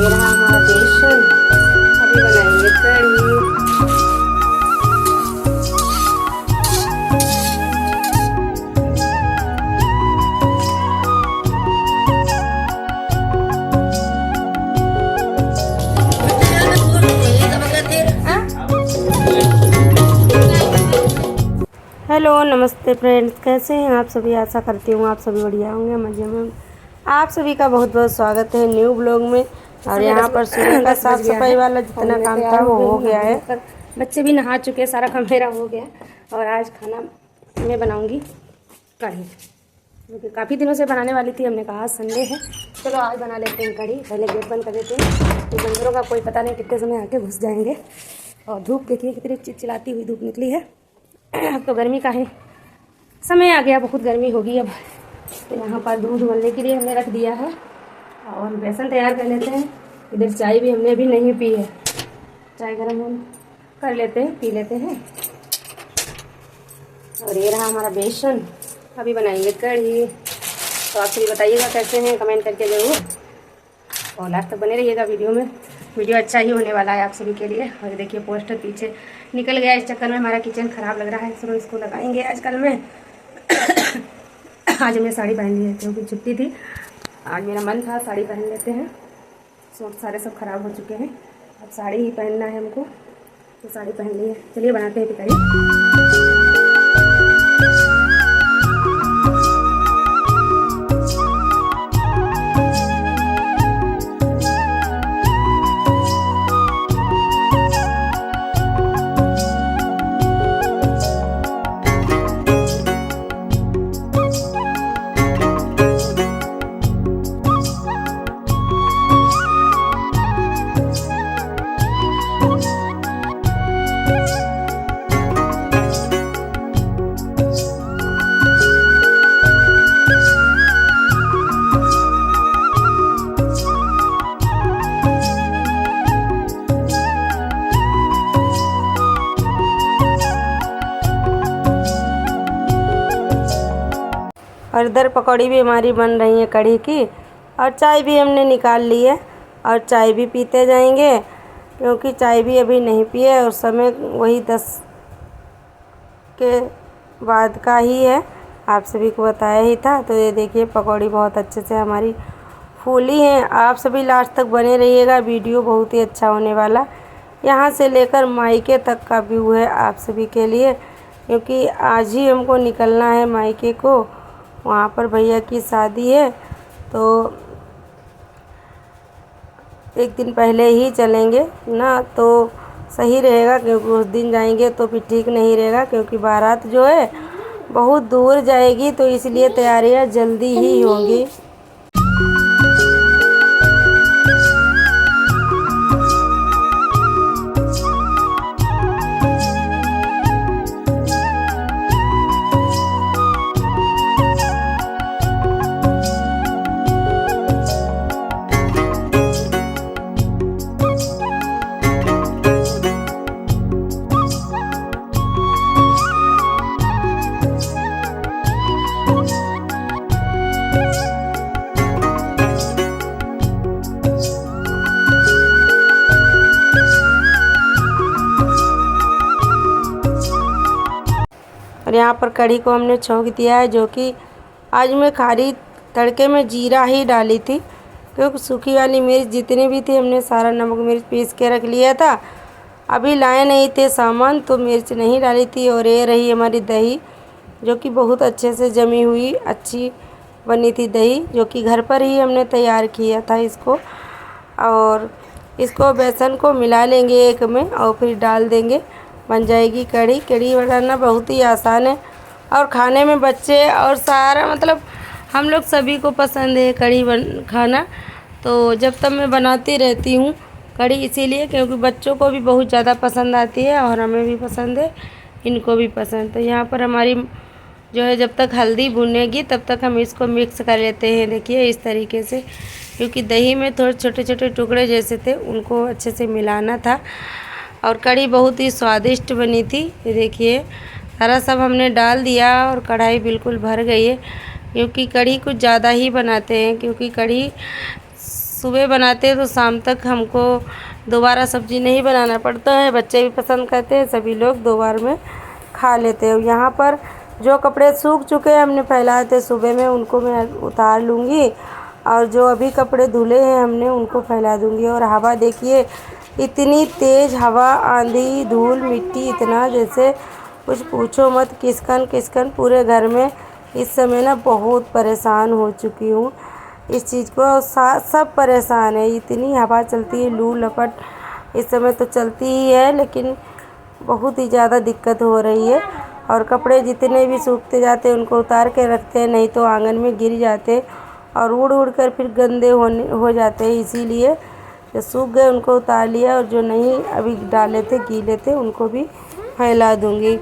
ये रहा हमारा बेसन। अभी बनाएंगे कढ़ी। हेलो नमस्ते फ्रेंड्स, कैसे हैं आप सभी। आशा करती हूँ आप सभी बढ़िया होंगे, मज़े में। आप सभी का बहुत बहुत स्वागत है न्यू ब्लॉग में। और यहाँ पर सुबह का साफ़ सफाई वाला जितना काम था वो हो गया है। पर बच्चे भी नहा चुके, सारा काम मेरा हो गया। और आज खाना मैं बनाऊँगी कढ़ी, क्योंकि काफ़ी दिनों से बनाने वाली थी। हमने कहा आज संडे है, चलो आज बना लेते हैं कढ़ी। पहले गेट बंद कर देते हैं, तो बंदरों का कोई पता नहीं कितने समय आके घुस जाएंगे। और धूप देखिए कितनी चिलचिलाती हुई धूप निकली है। अब तो गर्मी का है समय आ गया, बहुत गर्मी होगी अब। तो यहाँ पर दूध उबलने के लिए हमने रख दिया है और बेसन तैयार कर लेते हैं। इधर चाय भी हमने अभी नहीं पी है, चाय गर्म हम कर लेते हैं, पी लेते हैं। और ये रहा हमारा बेसन। अभी बनाएंगे कढ़ी। तो आप सभी बताइएगा कैसे हैं, कमेंट करके ज़रूर। और लास्ट तक बने रहिएगा वीडियो में। वीडियो अच्छा ही होने वाला है आप सभी के लिए। और देखिए पोस्टर पीछे निकल गया, इस चक्कर में हमारा किचन ख़राब लग रहा है। चलो इसको लगाएंगे आजकल में। आज हमने साड़ी पहन ली है क्योंकि छुट्टी थी। आज मेरा मन था साड़ी पहन लेते हैं। सूट सारे सब ख़राब हो चुके हैं, अब साड़ी ही पहनना है हमको, तो साड़ी पहन ली है। चलिए बनाते हैं कढ़ी। और इधर पकौड़ी भी हमारी बन रही है कढ़ी की। और चाय भी हमने निकाल ली है और चाय भी पीते जाएंगे, क्योंकि चाय भी अभी नहीं पिए और समय वही 10 के बाद का ही है, आप सभी को बताया ही था। तो ये देखिए पकौड़ी बहुत अच्छे से हमारी फूली हैं। आप सभी लास्ट तक बने रहिएगा, वीडियो बहुत ही अच्छा होने वाला। यहाँ से लेकर मायके तक का व्यू है आप सभी के लिए, क्योंकि आज ही हमको निकलना है मायके को। वहाँ पर भैया की शादी है, तो एक दिन पहले ही चलेंगे ना तो सही रहेगा, क्योंकि उस दिन जाएंगे तो फिर ठीक नहीं रहेगा, क्योंकि बारात जो है बहुत दूर जाएगी, तो इसलिए तैयारियाँ जल्दी ही होंगी। और यहाँ पर कढ़ी को हमने छौंक दिया है, जो कि आज मैं खाली तड़के में जीरा ही डाली थी, क्योंकि सूखी वाली मिर्च जितनी भी थी हमने सारा नमक मिर्च पीस के रख लिया था। अभी लाए नहीं थे सामान तो मिर्च नहीं डाली थी। और ये रही हमारी दही, जो कि बहुत अच्छे से जमी हुई अच्छी बनी थी दही, जो कि घर पर ही हमने तैयार किया था इसको। और इसको बेसन को मिला लेंगे एक में और फिर डाल देंगे, बन जाएगी कढ़ी। कढ़ी बनाना बहुत ही आसान है और खाने में बच्चे और सारा मतलब हम लोग सभी को पसंद है कढ़ी खाना। तो जब तक मैं बनाती रहती हूँ कढ़ी, इसीलिए क्योंकि बच्चों को भी बहुत ज़्यादा पसंद आती है और हमें भी पसंद है, इनको भी पसंद। तो यहाँ पर हमारी जो है जब तक हल्दी भुनेगी तब तक हम इसको मिक्स कर लेते हैं। देखिए इस तरीके से, क्योंकि दही में थोड़े छोटे छोटे टुकड़े जैसे थे उनको अच्छे से मिलाना था। और कढ़ी बहुत ही स्वादिष्ट बनी थी। ये देखिए सारा सब हमने डाल दिया और कढ़ाई बिल्कुल भर गई है, क्योंकि कढ़ी कुछ ज़्यादा ही बनाते हैं, क्योंकि कढ़ी सुबह बनाते हैं तो शाम तक हमको दोबारा सब्ज़ी नहीं बनाना पड़ता है। बच्चे भी पसंद करते हैं, सभी लोग दो बार में खा लेते हैं। यहाँ पर जो कपड़े सूख चुके हैं हमने फैलाए थे सुबह में, उनको मैं उतार लूँगी और जो अभी कपड़े धुले हैं हमने उनको फैला दूँगी। और हवा देखिए, इतनी तेज़ हवा, आंधी, धूल, मिट्टी, इतना जैसे कुछ पूछो मत। किसकन किसकन पूरे घर में इस समय ना बहुत परेशान हो चुकी हूँ इस चीज़ को। सब परेशान है, इतनी हवा चलती है, लू लपट इस समय तो चलती ही है, लेकिन बहुत ही ज़्यादा दिक्कत हो रही है। और कपड़े जितने भी सूखते जाते हैं उनको उतार के रखते हैं, नहीं तो आंगन में गिर जाते और उड़ उड़ कर फिर गंदे हो जाते हैं। इसीलिए जो सूख गए उनको उतार लिया और जो नहीं अभी डाले थे गीले थे उनको भी फैला दूँगी।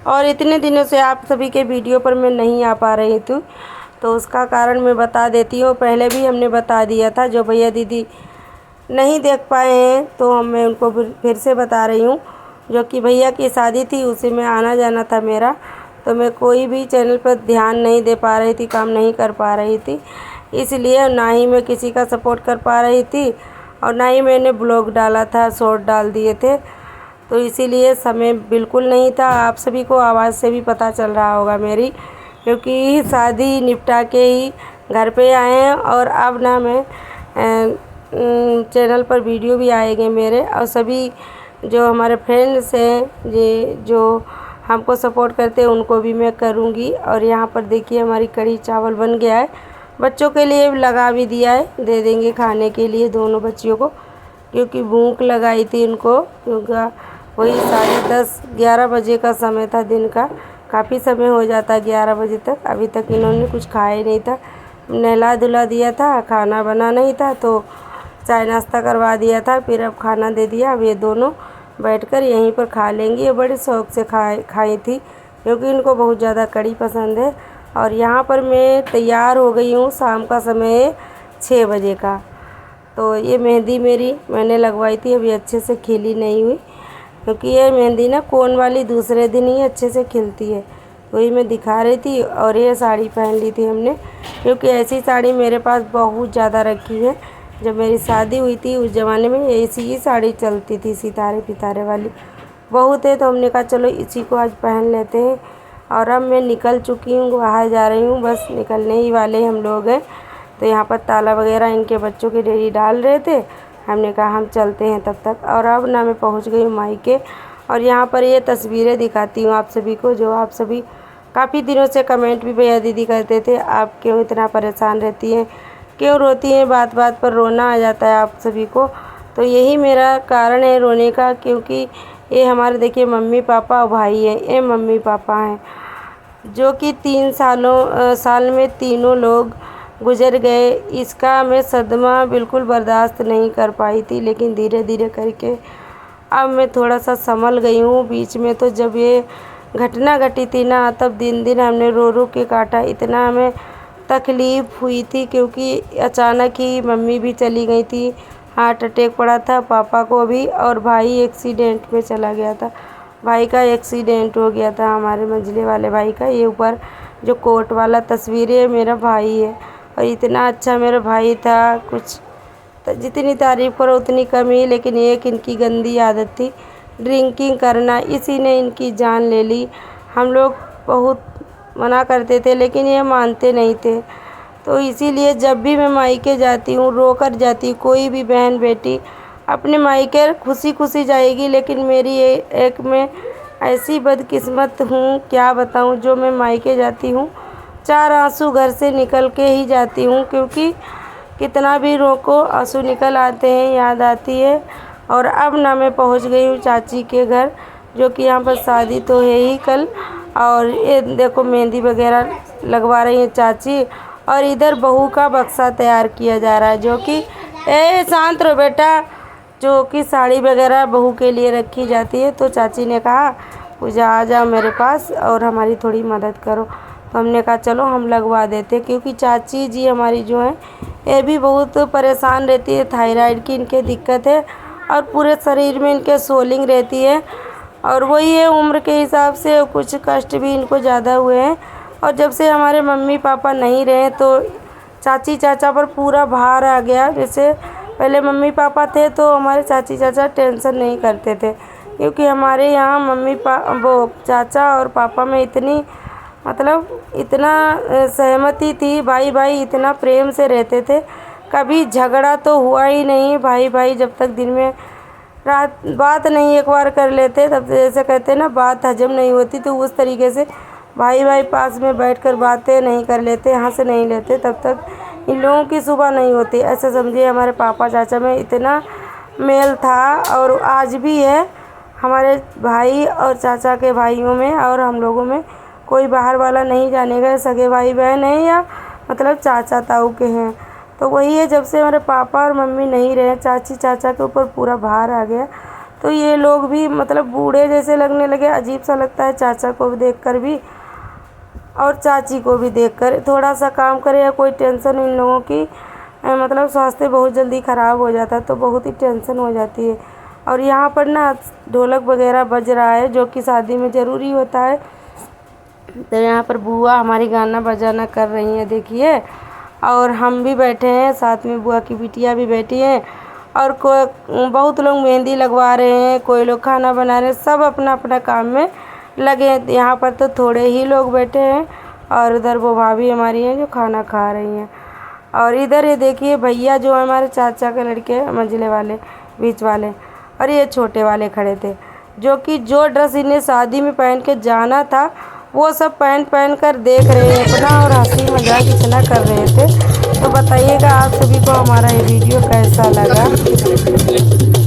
और इतने दिनों से आप सभी के वीडियो पर मैं नहीं आ पा रही थी, तो उसका कारण मैं बता देती हूँ। पहले भी हमने बता दिया था, जो भैया दीदी नहीं देख पाए हैं तो मैं उनको फिर से बता रही हूँ। जो कि भैया की शादी थी, उसी में आना जाना था मेरा, तो मैं कोई भी चैनल पर ध्यान नहीं दे पा रही थी, काम नहीं कर पा रही थी। इसलिए ना ही मैं किसी का सपोर्ट कर पा रही थी और ना ही मैंने ब्लॉग डाला था, शॉर्ट डाल दिए थे, तो इसीलिए समय बिल्कुल नहीं था। आप सभी को आवाज़ से भी पता चल रहा होगा मेरी, क्योंकि शादी निपटा के ही घर पे आए हैं। और अब ना मैं चैनल पर वीडियो भी आएंगे मेरे, और सभी जो हमारे फ्रेंड्स हैं ये जो हमको सपोर्ट करते हैं उनको भी मैं करूँगी। और यहाँ पर देखिए हमारी कढ़ी चावल बन गया है, बच्चों के लिए लगा भी दिया है, दे देंगे खाने के लिए दोनों बच्चियों को, क्योंकि भूख लगाई थी उनको। क्योंकि वही 10:30-11 बजे का समय था दिन का, काफ़ी समय हो जाता है 11 बजे तक। अभी तक इन्होंने कुछ खाया ही नहीं था, नहला धुला दिया था, खाना बना नहीं था तो चाय नाश्ता करवा दिया था, फिर अब खाना दे दिया। अब ये दोनों बैठकर यहीं पर खा लेंगी। ये बड़े शौक़ से खाई थी, क्योंकि इनको बहुत ज़्यादा कढ़ी पसंद है। और यहाँ पर मैं तैयार हो गई हूँ, शाम का समय है 6 बजे का। तो ये मेहंदी मेरी मैंने लगवाई थी, अभी अच्छे से खिली नहीं हुई, क्योंकि ये मेहंदी ना कोन वाली दूसरे दिन ही अच्छे से खिलती है, वही मैं दिखा रही थी। और ये साड़ी पहन ली थी हमने, क्योंकि ऐसी साड़ी मेरे पास बहुत ज़्यादा रखी है। जब मेरी शादी हुई थी उस ज़माने में ऐसी ही साड़ी चलती थी, सितारे पितारे वाली बहुत है, तो हमने कहा चलो इसी को आज पहन लेते हैं। और अब मैं निकल चुकी हूँ, बाहर जा रही हूँ, बस निकलने ही वाले हम लोग हैं। तो यहाँ पर ताला वगैरह इनके बच्चों के डेरी डाल रहे थे, हमने कहा हम चलते हैं तब तक। और अब ना मैं पहुँच गई हूँ मायके। और यहाँ पर ये तस्वीरें दिखाती हूँ आप सभी को, जो आप सभी काफ़ी दिनों से कमेंट भी भैया दीदी करते थे, आप क्यों इतना परेशान रहती हैं, क्यों रोती हैं, बात बात पर रोना आ जाता है आप सभी को। तो यही मेरा कारण है रोने का, क्योंकि ये हमारे देखिए मम्मी पापा और भाई हैं, ये मम्मी पापा हैं, जो कि 3 साल में तीनों लोग गुज़र गए। इसका मैं सदमा बिल्कुल बर्दाश्त नहीं कर पाई थी, लेकिन धीरे धीरे करके अब मैं थोड़ा सा संभल गई हूँ। बीच में तो जब ये घटना घटी थी ना, तब दिन दिन हमने रो रो के काटा, इतना हमें तकलीफ़ हुई थी, क्योंकि अचानक ही मम्मी भी चली गई थी, हार्ट अटैक पड़ा था पापा को भी, और भाई एक्सीडेंट में चला गया था। भाई का एक्सीडेंट हो गया था, हमारे मंझले वाले भाई का। ये ऊपर जो कोट वाला तस्वीर है मेरा भाई है, और इतना अच्छा मेरा भाई था, कुछ जितनी तारीफ़ करो उतनी कम ही। लेकिन एक इनकी गंदी आदत थी ड्रिंकिंग करना, इसी ने इनकी जान ले ली। हम लोग बहुत मना करते थे, लेकिन ये मानते नहीं थे। तो इसीलिए जब भी मैं मायके जाती हूँ रो कर जाती हूँ। कोई भी बहन बेटी अपने मायके खुशी खुशी जाएगी, लेकिन मेरी एक मैं ऐसी बदकिस्मत हूँ, क्या बताऊँ, जो मैं मायके जाती हूँ 4 आंसू घर से निकल के ही जाती हूँ, क्योंकि कितना भी रोको आंसू निकल आते हैं, याद आती है और अब ना मैं पहुंच गई हूँ चाची के घर, जो कि यहाँ पर शादी तो है ही कल। और ये देखो मेहंदी वगैरह लगवा रही है चाची, और इधर बहू का बक्सा तैयार किया जा रहा है, जो कि शांत रहो बेटा, जो कि साड़ी वगैरह बहू के लिए रखी जाती है। तो चाची ने कहा पूजा आ जाओ मेरे पास और हमारी थोड़ी मदद करो। तो हमने कहा चलो हम लगवा देते, क्योंकि चाची जी हमारी जो है ये भी बहुत परेशान रहती है, थायराइड की इनके दिक्कत है और पूरे शरीर में इनके सोलिंग रहती है। और वही है, उम्र के हिसाब से कुछ कष्ट भी इनको ज़्यादा हुए हैं। और जब से हमारे मम्मी पापा नहीं रहे तो चाची चाचा पर पूरा भार आ गया। जैसे पहले मम्मी पापा थे तो हमारे चाची चाचा टेंशन नहीं करते थे, क्योंकि हमारे यहाँ वो चाचा और पापा में इतनी इतना सहमति थी, भाई भाई इतना प्रेम से रहते थे, कभी झगड़ा तो हुआ ही नहीं। भाई भाई जब तक दिन में रात बात नहीं एक बार कर लेते, तब जैसे कहते ना बात हजम नहीं होती, तो उस तरीके से भाई भाई पास में बैठकर बातें नहीं कर लेते, हंस नहीं लेते, तब तक इन लोगों की सुबह नहीं होती। ऐसे समझिए हमारे पापा चाचा में इतना मेल था, और आज भी है हमारे भाई और चाचा के भाइयों में और हम लोगों में। कोई बाहर वाला नहीं जानेगा, सगे भाई बहन हैं या चाचा ताऊ के हैं। तो वही है, जब से हमारे पापा और मम्मी नहीं रहे, चाची चाचा के ऊपर पूरा भार आ गया। तो ये लोग भी बूढ़े जैसे लगने लगे, अजीब सा लगता है चाचा को देखकर भी और चाची को भी देखकर। थोड़ा सा काम करे या कोई टेंशन इन लोगों की स्वास्थ्य बहुत जल्दी ख़राब हो जाता है, तो बहुत ही टेंशन हो जाती है। और यहाँ पर ना ढोलक वगैरह बज रहा है, जो कि शादी में ज़रूरी होता है। तो यहाँ पर बुआ हमारी गाना बजाना कर रही हैं, देखिए। और हम भी बैठे हैं साथ में, बुआ की बिटिया भी बैठी है, और बहुत लोग मेहंदी लगवा रहे हैं, कोई लोग खाना बना रहे हैं, सब अपना अपना काम में लगे हैं। यहाँ पर तो थोड़े ही लोग बैठे हैं, और उधर वो भाभी हमारी हैं जो खाना खा रही हैं। और इधर ये देखिए भैया जो हमारे चाचा के लड़के मंझले वाले, बीच वाले, और ये छोटे वाले खड़े थे, जो कि जो ड्रेस इन्हें शादी में पहन के जाना था वो सब पहन कर देख रहे हैं अपना, और हंसी मजाक इतना कर रहे थे। तो बताइएगा आप सभी को हमारा ये वीडियो कैसा लगा।